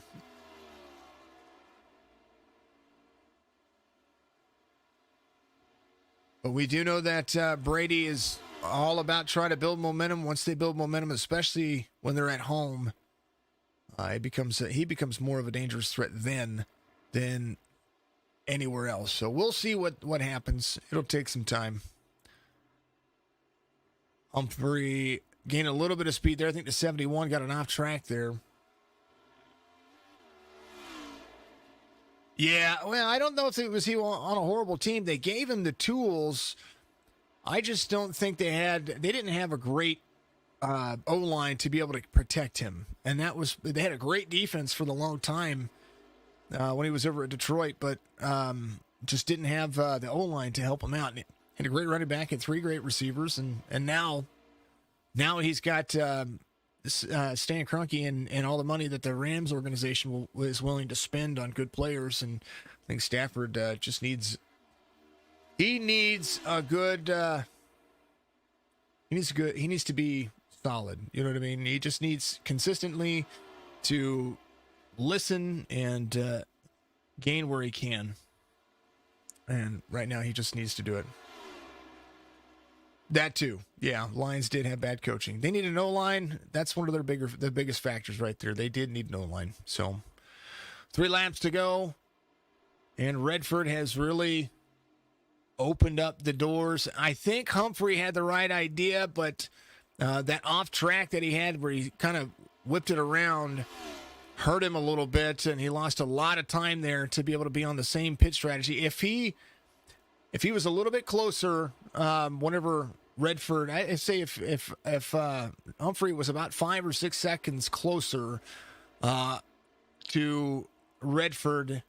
Speaker 2: But we do know that Brady is all about trying to build momentum. Once they build momentum, especially when they're at home, he becomes more of a dangerous threat than anywhere else. So we'll see what happens. It'll take some time. Humphrey gained a little bit of speed there. I think the 71 got an off track there. Yeah, well, I don't know if it was he on a horrible team. They gave him the tools. I just don't think they didn't have a great O-line to be able to protect him. And they had a great defense for the long time when he was over at Detroit, but just didn't have the O-line to help him out. And had a great running back and 3 great receivers, and now he's got Stan Kroenke and all the money that the Rams organization is willing to spend on good players. And I think Stafford just needs a good. He needs to be solid. You know what I mean? He just needs consistently to listen and gain where he can. And right now, he just needs to do it. That too. Yeah, Lions did have bad coaching. They need an O-line. That's one of the biggest factors right there. They did need an O-line. So 3 laps to go. And Redford has really opened up the doors. I think Humphrey had the right idea, but that off track that he had where he kind of whipped it around hurt him a little bit, and he lost a lot of time there to be able to be on the same pit strategy. If he was a little bit closer, whenever Redford, I say if Humphrey was about 5 or 6 seconds closer to Redford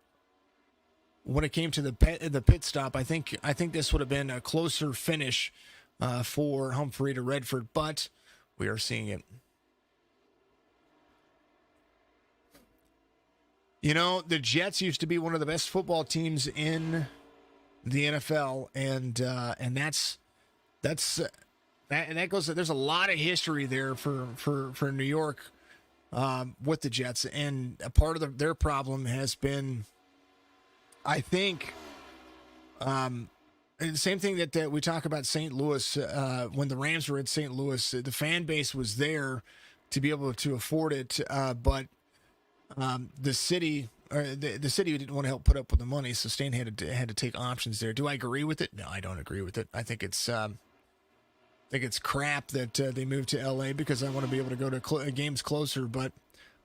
Speaker 2: when it came to the pit stop, I think this would have been a closer finish for Humphrey to Redford, but we are seeing it. You know, the Jets used to be one of the best football teams in the NFL, and that goes. There's a lot of history there for New York with the Jets, and a part of their problem has been, I think, and the same thing that we talk about St. Louis when the Rams were at St. Louis. The fan base was there to be able to afford it, but the city didn't want to help put up with the money, so Stan had to take options there. Do I agree with it? No, I don't agree with it. I think it's crap that they moved to L.A. because I want to be able to go to games closer, but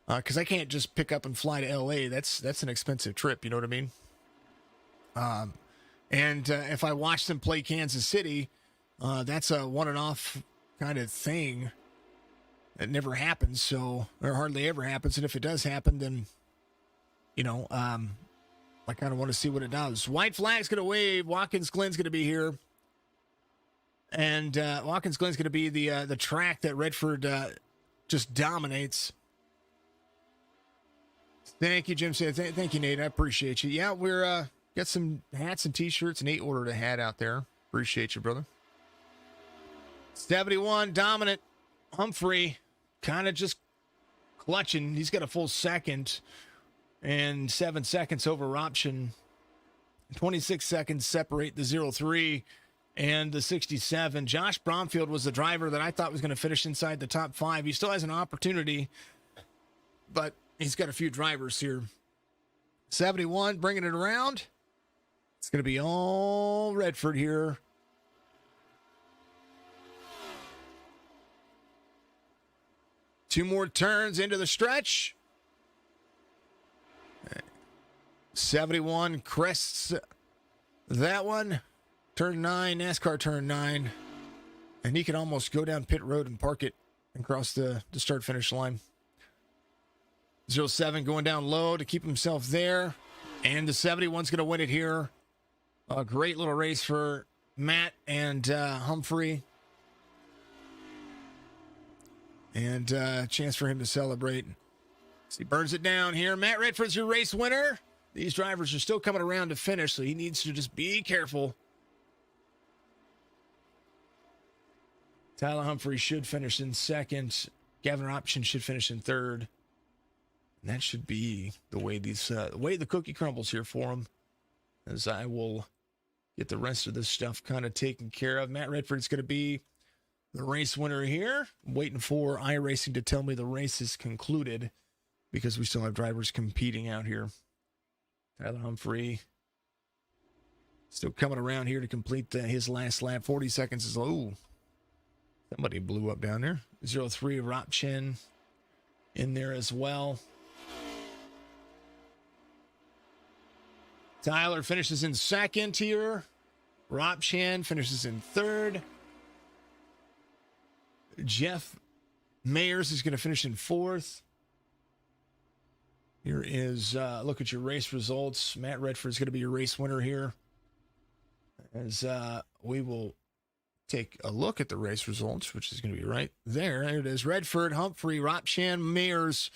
Speaker 2: because I can't just pick up and fly to L.A. That's an expensive trip. You know what I mean? And if I watch them play Kansas City, that's a one and off kind of thing. It never happens, or hardly ever happens. And if it does happen, then, I kind of want to see what it does. White flag's going to wave. Watkins Glen's going to be here. And Watkins Glen's going to be the track that Redford just dominates. Thank you, Jim. Thank you, Nate. I appreciate you. Yeah, we're got some hats and T-shirts. Nate ordered a hat out there. Appreciate you, brother. 71, dominant. Humphrey kind of just clutching. He's got a full second and 7 seconds over option. 26 seconds separate the 0-3 and the 67. Josh Bromfield was the driver that I thought was going to finish inside the top 5. He still has an opportunity, but he's got a few drivers here. 71, bringing it around. It's going to be all Redford here. Two more turns into the stretch. 71 crests that one. Turn 9, NASCAR turn 9. And he can almost go down pit road and park it and cross the start-finish line. 07 going down low to keep himself there. And the 71's going to win it here. A great little race for Matt and Humphrey. And a chance for him to celebrate. So he burns it down here. Matt Redford's your race winner. These drivers are still coming around to finish, so he needs to just be careful. Tyler Humphrey should finish in second. Gavin Option should finish in third. And that should be the way the cookie crumbles here for him. As I will get the rest of this stuff kind of taken care of. Matt Redford's going to be the race winner here. I'm waiting for iRacing to tell me the race is concluded because we still have drivers competing out here. Tyler Humphrey still coming around here to complete his last lap. 40 seconds is low. Somebody blew up down there. 0-3 Ropchin in there as well. Tyler finishes in second here. Ropchin finishes in third. Jeff Mayers is going to finish in 4th. Here is look at your race results. Matt Redford is going to be your race winner here. As we will take a look at the race results, which is going to be right there. There it is. Redford, Humphrey, Ropshan, Mayers,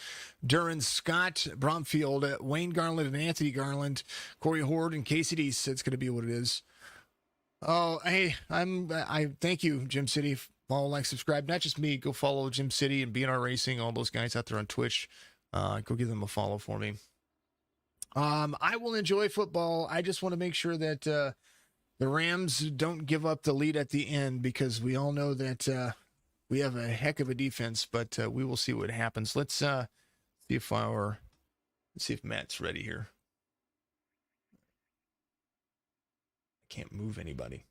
Speaker 2: Duran, Scott, Bromfield, Wayne Garland, and Anthony Garland, Corey Horde, and Casey Deese. It's going to be what it is. Oh, hey, I thank you, Jim City. Follow, like, subscribe. Not just me. Go follow Jim City and BNR Racing. All those guys out there on Twitch. Go give them a follow for me. I will enjoy football. I just want to make sure that the Rams don't give up the lead at the end, because we all know that we have a heck of a defense, but we will see what happens. Let's see if Matt's ready here. I can't move anybody.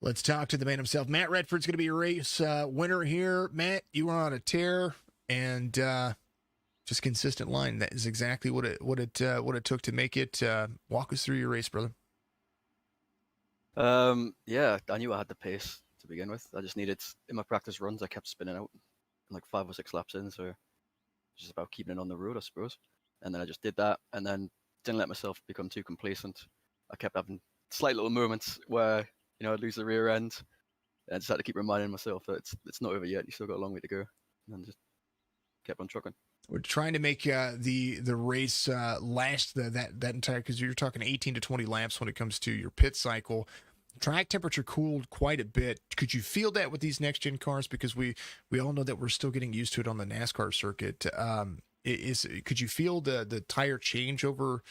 Speaker 2: Let's talk to the man himself. Matt Redford's going to be your race winner here. Matt, you are on a tear, and just consistent line. That is exactly what it took to make it. Walk us through your race, brother.
Speaker 4: Yeah, I knew I had the pace to begin with. I just needed, in my practice runs, I kept spinning out like 5 or 6 laps in, so just about keeping it on the road, I suppose. And then I just did that, and then didn't let myself become too complacent. I kept having slight little moments where, you know, I'd lose the rear end, and I just had to keep reminding myself that it's not over yet. You still got a long way to go, and then just kept on trucking.
Speaker 2: We're trying to make the race last that entire, because you're talking 18 to 20 laps when it comes to your pit cycle. Track temperature cooled quite a bit. Could you feel that with these next gen cars? Because we all know that we're still getting used to it on the NASCAR circuit. Could you feel the tire change over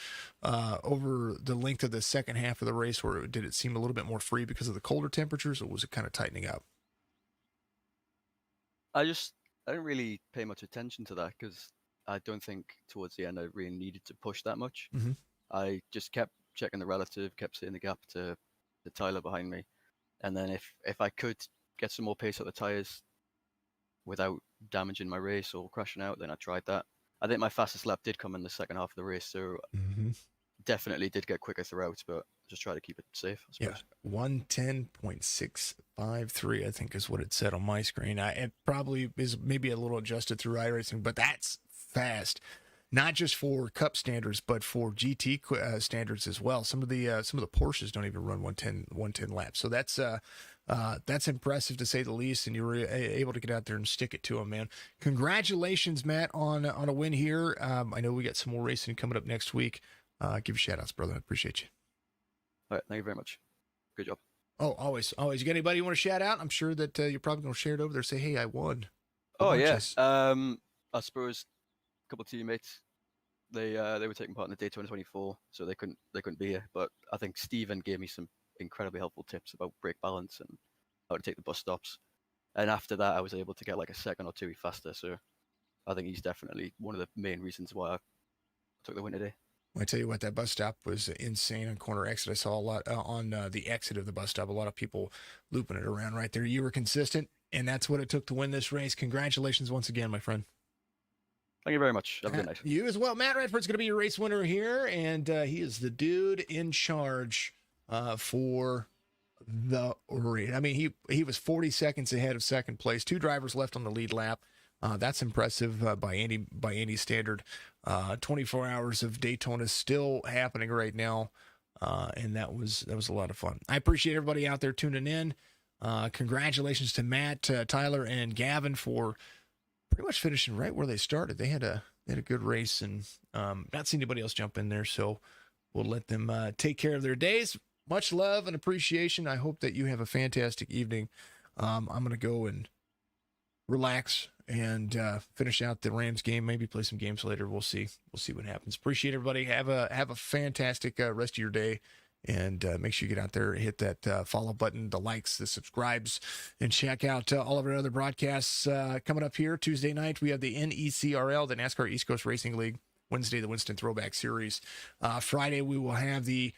Speaker 2: the length of the second half of the race, or did it seem a little bit more free because of the colder temperatures, or was it kind of tightening up?
Speaker 4: I didn't really pay much attention to that, because I don't think towards the end I really needed to push that much.
Speaker 2: Mm-hmm.
Speaker 4: I just kept checking the relative, kept seeing the gap to Tyler behind me, and then if I could get some more pace at the tires without damaging my race or crashing out, then I tried that. I think my fastest lap did come in the second half of the race, so definitely did get quicker throughout, but just try to keep it safe, I suppose.
Speaker 2: Yeah, 110.653, I think is what it said on my screen. It probably is maybe a little adjusted through iRacing, but that's fast. Not just for Cup standards, but for GT standards as well. Some of the Porsches don't even run 110 laps. So that's impressive to say the least. And you were able to get out there and stick it to them, man. Congratulations, Matt, on a win here. I know we got some more racing coming up next week. Give you shout outs, brother. I appreciate you.
Speaker 4: All right, thank you very much. Good job.
Speaker 2: Oh, always. You got anybody you want to shout out? I'm sure that you're probably going to share it over there. Say, hey, I won.
Speaker 4: Oh, yes. I suppose a couple of teammates, they were taking part in the Daytona 24, so they couldn't be here. But I think Steven gave me some incredibly helpful tips about brake balance and how to take the bus stops. And after that, I was able to get like a second or two faster. So I think he's definitely one of the main reasons why I took the win today.
Speaker 2: I tell you what, that bus stop was insane on corner exit. I saw a lot on the exit of the bus stop, a lot of people looping it around right there. You were consistent, and that's what it took to win this race. Congratulations once again, my friend.
Speaker 4: Thank you very much. Have a good night.
Speaker 2: You as well. Matt Redford's going to be your race winner here, and he is the dude in charge for the race. I mean, he was 40 seconds ahead of second place. 2 drivers left on the lead lap. That's impressive by any standard. 24 hours of Daytona still happening right now, and that was a lot of fun. I appreciate everybody out there tuning in. Congratulations to Matt, Tyler, and Gavin for pretty much finishing right where they started. They had a good race, and not seen anybody else jump in there, so we'll let them take care of their days. Much love and appreciation. I hope that you have a fantastic evening. I'm going to go and relax and finish out the Rams game. Maybe play some games later. We'll see what happens. Appreciate everybody. Have a fantastic rest of your day, and make sure you get out there, hit that follow button, the likes, the subscribes, and check out all of our other broadcasts coming up here. Tuesday night, we have the NECRL, the NASCAR East Coast Racing League. Wednesday, the Winston Throwback Series. Friday, we will have the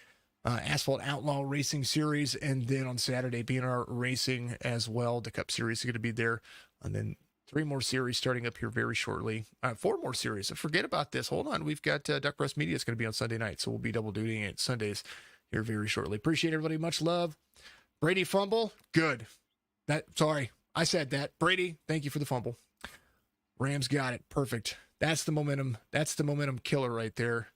Speaker 2: Asphalt Outlaw Racing Series, and then on Saturday, BNR Racing as well. The Cup Series is going to be there, and then 3 more series starting up here very shortly. 4 more series. So forget about this. Hold on. We've got Duck Rust Media is going to be on Sunday night, so we'll be double dutying it Sundays here very shortly. Appreciate everybody. Much love. Brady fumble. Good. Sorry. I said that. Brady, thank you for the fumble. Rams got it. Perfect. That's the momentum. That's the momentum killer right there.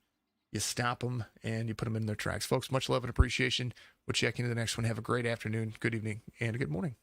Speaker 2: You stop them and you put them in their tracks. Folks, much love and appreciation. We'll check into the next one. Have a great afternoon, good evening, and a good morning.